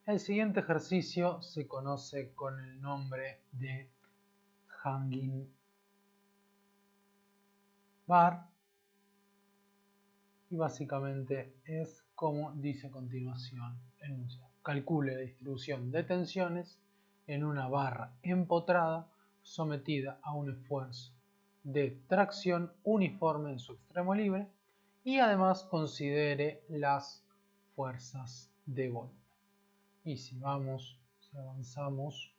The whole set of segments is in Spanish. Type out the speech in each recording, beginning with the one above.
El siguiente ejercicio se conoce con el nombre de hanging bar y básicamente es como dice a continuación el enunciado. Calcule la distribución de tensiones en una barra empotrada sometida a un esfuerzo de tracción uniforme en su extremo libre y además considere las fuerzas de volumen. Y si avanzamos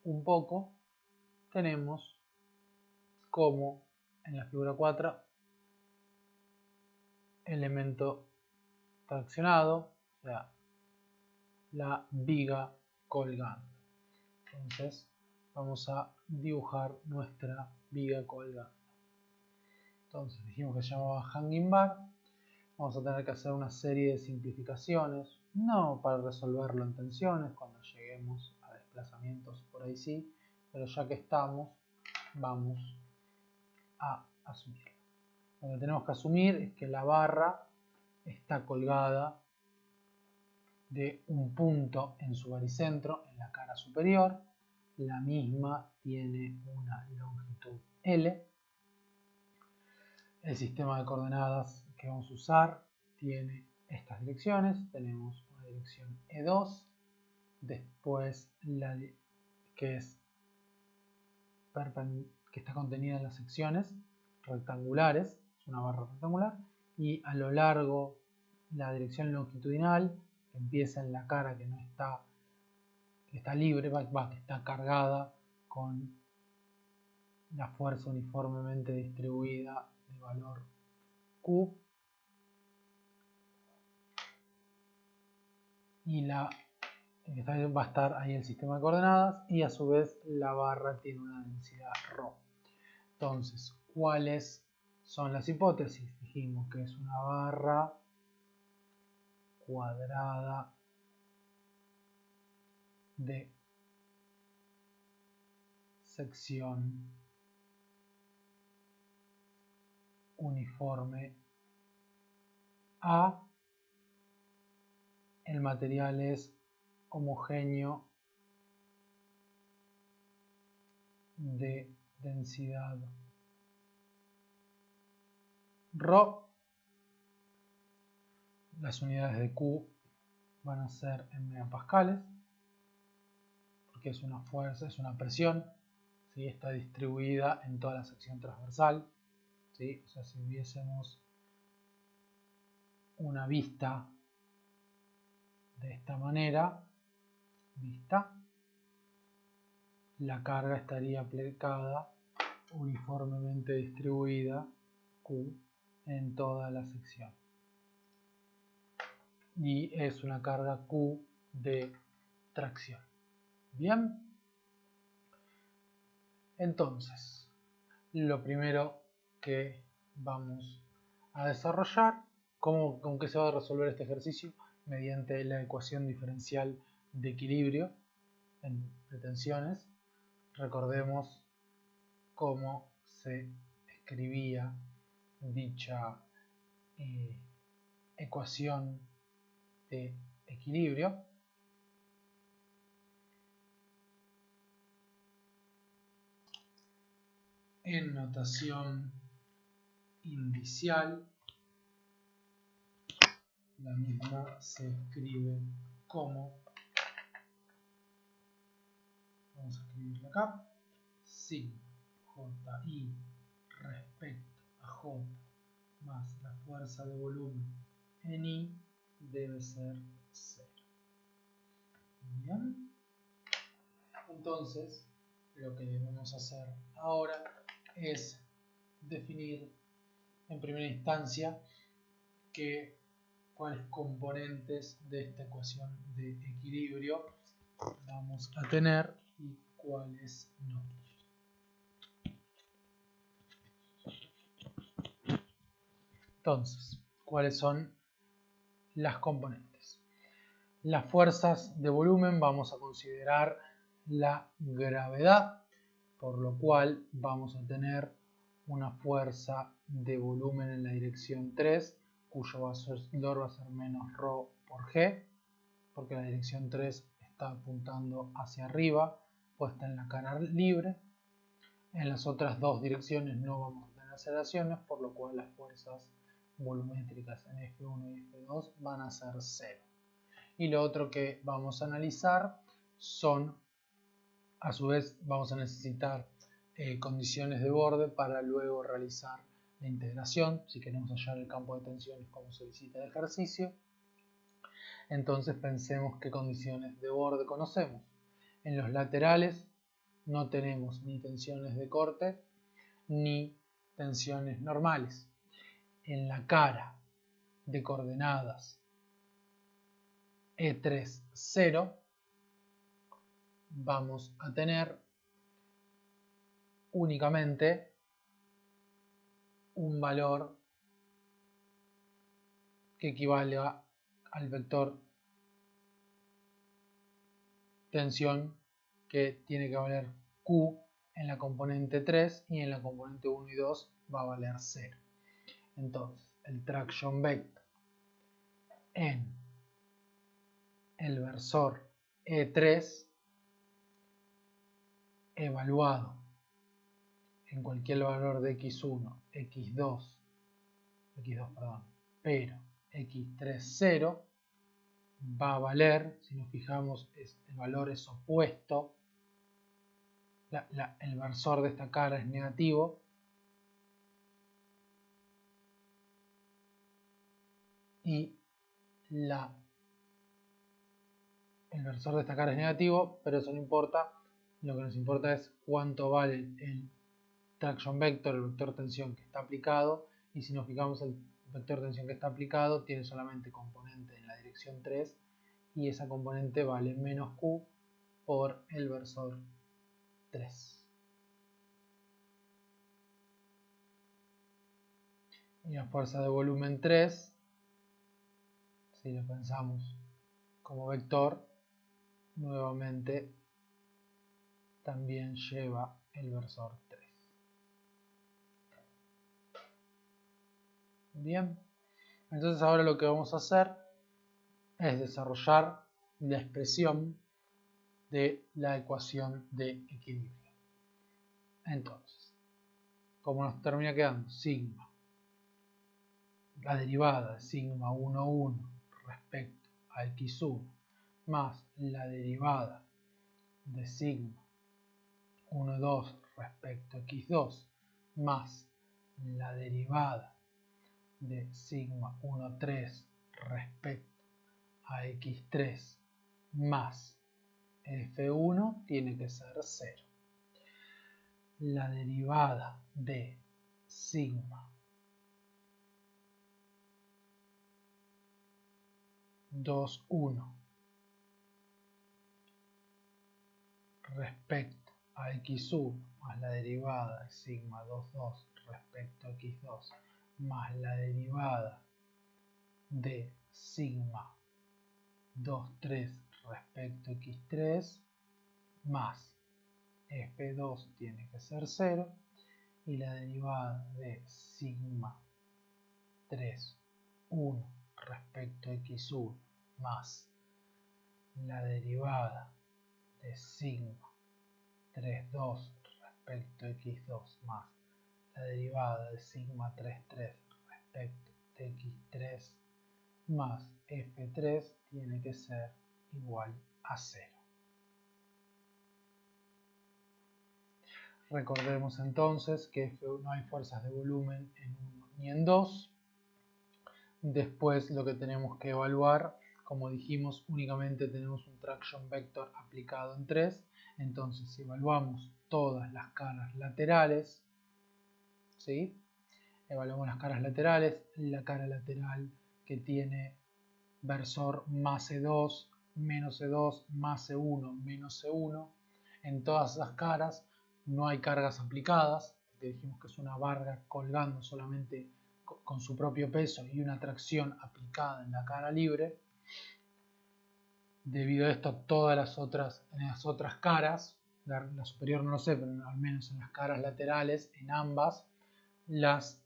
un poco, tenemos como en la figura 4 elemento traccionado, o sea, la viga colgando. Entonces vamos a dibujar nuestra viga colgando. Entonces dijimos que se llamaba hanging bar. Vamos a tener que hacer una serie de simplificaciones, no para resolverlo en tensiones, cuando lleguemos a desplazamientos por ahí sí, pero ya que estamos, vamos a asumirlo. Lo que tenemos que asumir es que la barra está colgada de un punto en su baricentro, en la cara superior. La misma tiene una longitud L. El sistema de coordenadas que vamos a usar tiene estas direcciones. Tenemos una dirección E2, después la que está contenida en las secciones rectangulares, es una barra rectangular, y a lo largo la dirección longitudinal que empieza en la cara que no está, que está libre, que está cargada con la fuerza uniformemente distribuida de valor Q, y va a estar ahí el sistema de coordenadas, y a su vez la barra tiene una densidad ρ. Entonces, ¿cuáles son las hipótesis? Dijimos que es una barra cuadrada de sección uniforme A. El material es homogéneo de densidad ρ. Las unidades de Q van a ser en megapascales, porque es una fuerza, es una presión, ¿sí? Está distribuida en toda la sección transversal, ¿sí? O sea, si viésemos una vista de esta manera, la carga estaría aplicada uniformemente distribuida Q en toda la sección. Y es una carga Q de tracción. Bien. Entonces, lo primero que vamos a desarrollar, ¿con qué se va a resolver este ejercicio? Mediante la ecuación diferencial de equilibrio de tensiones. Recordemos cómo se escribía dicha ecuación de equilibrio. En notación indicial, la misma se escribe como, vamos a escribirlo acá, sigma JI respecto a J más la fuerza de volumen en I debe ser 0. Bien. Entonces, lo que debemos hacer ahora es definir en primera instancia cuáles componentes de esta ecuación de equilibrio vamos a tener y cuáles no. Entonces, ¿cuáles son las componentes? Las fuerzas de volumen vamos a considerar la gravedad, por lo cual vamos a tener una fuerza de volumen en la dirección 3, cuyo valor va a ser menos ρ por g, porque la dirección 3 está apuntando hacia arriba, puesta en la cara libre. En las otras dos direcciones no vamos a tener aceleraciones, por lo cual las fuerzas volumétricas en F1 y F2 van a ser 0. Y lo otro que vamos a analizar son, a su vez, vamos a necesitar condiciones de borde para luego realizar la integración, si queremos hallar el campo de tensiones como solicita el ejercicio. Entonces pensemos qué condiciones de borde conocemos. En los laterales no tenemos ni tensiones de corte ni tensiones normales. En la cara de coordenadas E3, 0 vamos a tener únicamente un valor que equivalga al vector tensión que tiene que valer Q en la componente 3 y en la componente 1 y 2 va a valer 0. Entonces, el traction vector en el versor E3 evaluado en cualquier valor de x1, x2, pero x3, 0 va a valer, si nos fijamos, el valor es opuesto, el versor de esta cara es negativo, y el versor de esta cara es negativo, pero eso no importa. Lo que nos importa es cuánto vale el traction vector, el vector tensión que está aplicado, y si nos fijamos, el vector tensión que está aplicado tiene solamente componente en la dirección 3 y esa componente vale menos Q por el versor 3. Y la fuerza de volumen 3, si lo pensamos como vector, nuevamente también lleva el versor 3. Bien, entonces ahora lo que vamos a hacer es desarrollar la expresión de la ecuación de equilibrio. Entonces, como nos termina quedando sigma, la derivada de sigma 1,1 respecto a x1 más la derivada de sigma 1,2 respecto a x2 más la derivada de sigma 1,3 respecto a x3 más f1 tiene que ser 0. La derivada de sigma 2,1 respecto a x1 más la derivada de sigma 2,2 respecto a x2 más la derivada de sigma 2,3 respecto a x3 más f2 tiene que ser 0 y la derivada de sigma 3,1 respecto a x1 más la derivada de sigma 3,2 respecto a x2 más la derivada de sigma 3,3 respecto a x3 más f3 tiene que ser igual a 0. Recordemos entonces que no hay fuerzas de volumen en 1 ni en 2. Después lo que tenemos que evaluar, como dijimos, únicamente tenemos un traction vector aplicado en 3. Entonces, si evaluamos todas las caras laterales, ¿sí? Evaluamos las caras laterales, la cara lateral que tiene versor más E2, menos E2, más E1, menos E1. En todas esas caras no hay cargas aplicadas, porque dijimos que es una barra colgando solamente con su propio peso y una tracción aplicada en la cara libre. Debido a esto, todas las otras caras, la superior no lo sé, pero al menos en las caras laterales, en ambas, las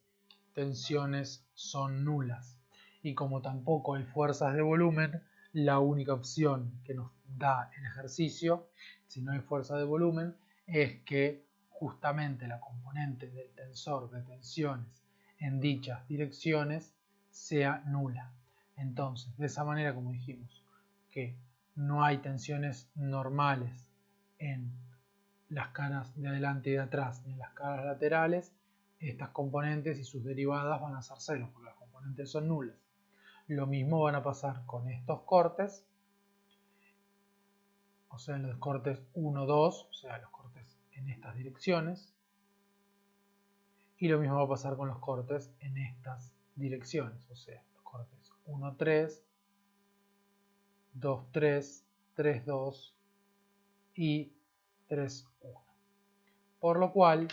tensiones son nulas. Y como tampoco hay fuerzas de volumen, la única opción que nos da el ejercicio, si no hay fuerza de volumen, es que justamente la componente del tensor de tensiones en dichas direcciones sea nula. Entonces, de esa manera, como dijimos, que no hay tensiones normales en las caras de adelante y de atrás ni en las caras laterales, estas componentes y sus derivadas van a ser cero, porque las componentes son nulas. Lo mismo van a pasar con estos cortes, o sea, en los cortes 1, 2, o sea, los cortes en estas direcciones, y lo mismo va a pasar con los cortes en estas direcciones, o sea, los cortes 1, 3, 2, 3, 3, 2 y 3, 1. Por lo cual,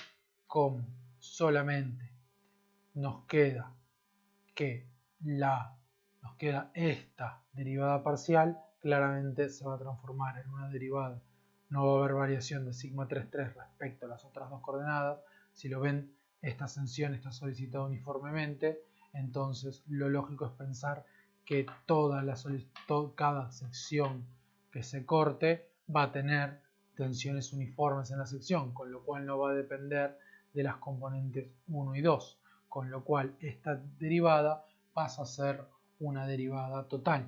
como solamente nos queda esta derivada parcial, claramente se va a transformar en una derivada. No va a haber variación de sigma 3,3 respecto a las otras dos coordenadas. Si lo ven, esta ascensión está solicitada uniformemente, entonces lo lógico es pensar que cada sección que se corte va a tener tensiones uniformes en la sección, con lo cual no va a depender de las componentes 1 y 2, con lo cual esta derivada pasa a ser una derivada total.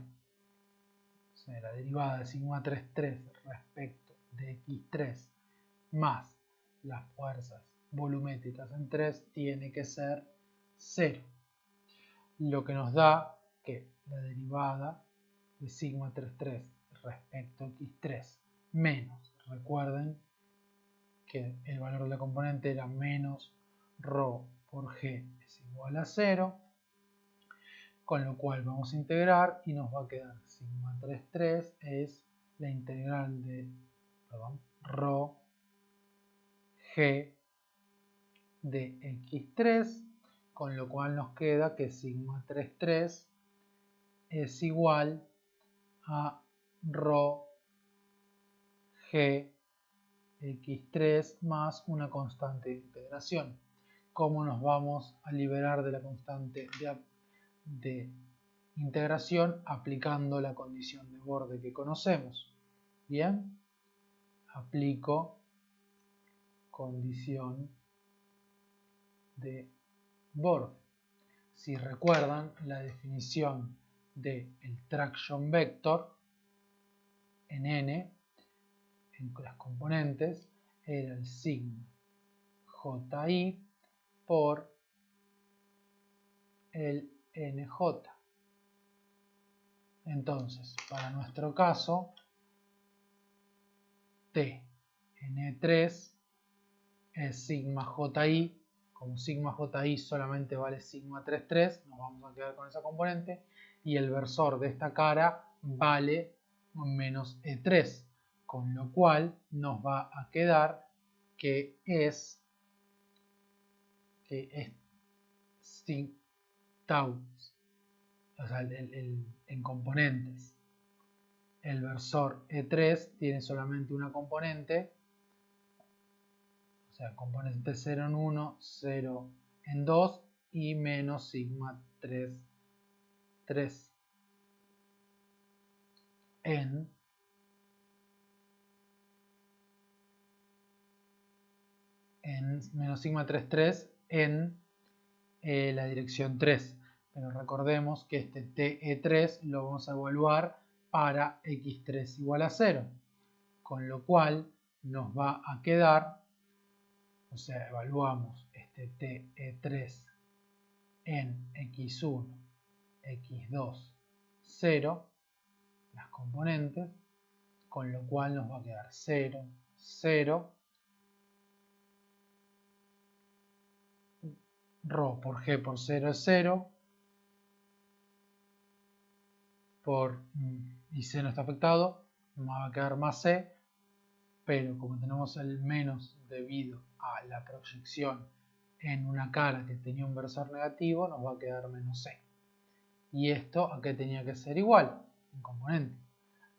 O sea, la derivada de sigma 3,3 respecto de x3 más las fuerzas volumétricas en 3 tiene que ser 0. Lo que nos da que la derivada de sigma 3,3 respecto a x3 menos, recuerden que el valor de la componente era menos ρ por g es igual a 0, con lo cual vamos a integrar y nos va a quedar sigma 3,3 es la integral de ρ g de x3, con lo cual nos queda que sigma 3,3 es igual a ρ g x3 más una constante de integración. ¿Cómo nos vamos a liberar de la constante de integración? Aplicando la condición de borde que conocemos. Bien, aplico condición de borde. Si recuerdan la definición del traction vector en n, en las componentes, era el sigma ji por el nj. Entonces, para nuestro caso, T en E3 es sigma ji. Como sigma ji solamente vale sigma 3,3, nos vamos a quedar con esa componente. Y el versor de esta cara vale menos E3, con lo cual nos va a quedar que es sin tau, o sea, en componentes. El versor E3 tiene solamente una componente, o sea, componente 0 en 1, 0 en 2 y menos sigma 3,3 en menos sigma 3,3 en la dirección 3. Pero recordemos que este TE3 lo vamos a evaluar para x3 igual a 0. Con lo cual nos va a quedar, o sea, evaluamos este TE3 en x1, x2, 0, las componentes, con lo cual nos va a quedar 0, 0, ρ por g por 0 es 0, y c no está afectado, nos va a quedar más c, pero como tenemos el menos debido a la proyección en una cara que tenía un versor negativo, nos va a quedar menos c. ¿Y esto a qué tenía que ser igual? En componentes.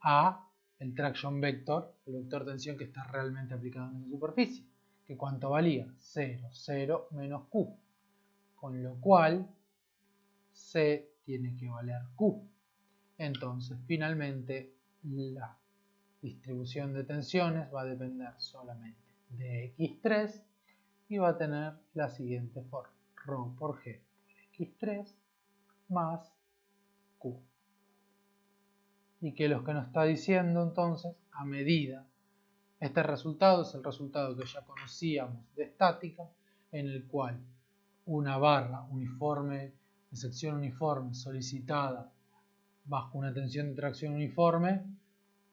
A el traction vector, el vector de tensión que está realmente aplicado en esa superficie. ¿Que cuánto valía? 0, 0 menos Q. Con lo cual, C tiene que valer Q. Entonces, finalmente, la distribución de tensiones va a depender solamente de X3 y va a tener la siguiente forma: ρ por G por X3 más Q. Y que lo que nos está diciendo entonces, a medida, este resultado es el resultado que ya conocíamos de estática, en el cual una barra uniforme de sección uniforme solicitada bajo una tensión de tracción uniforme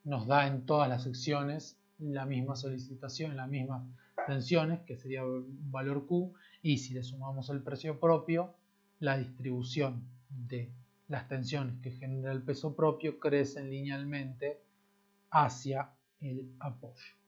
nos da en todas las secciones la misma solicitación, las mismas tensiones, que sería un valor Q, y si le sumamos el precio propio, la distribución de las tensiones que genera el peso propio crecen linealmente hacia el apoyo.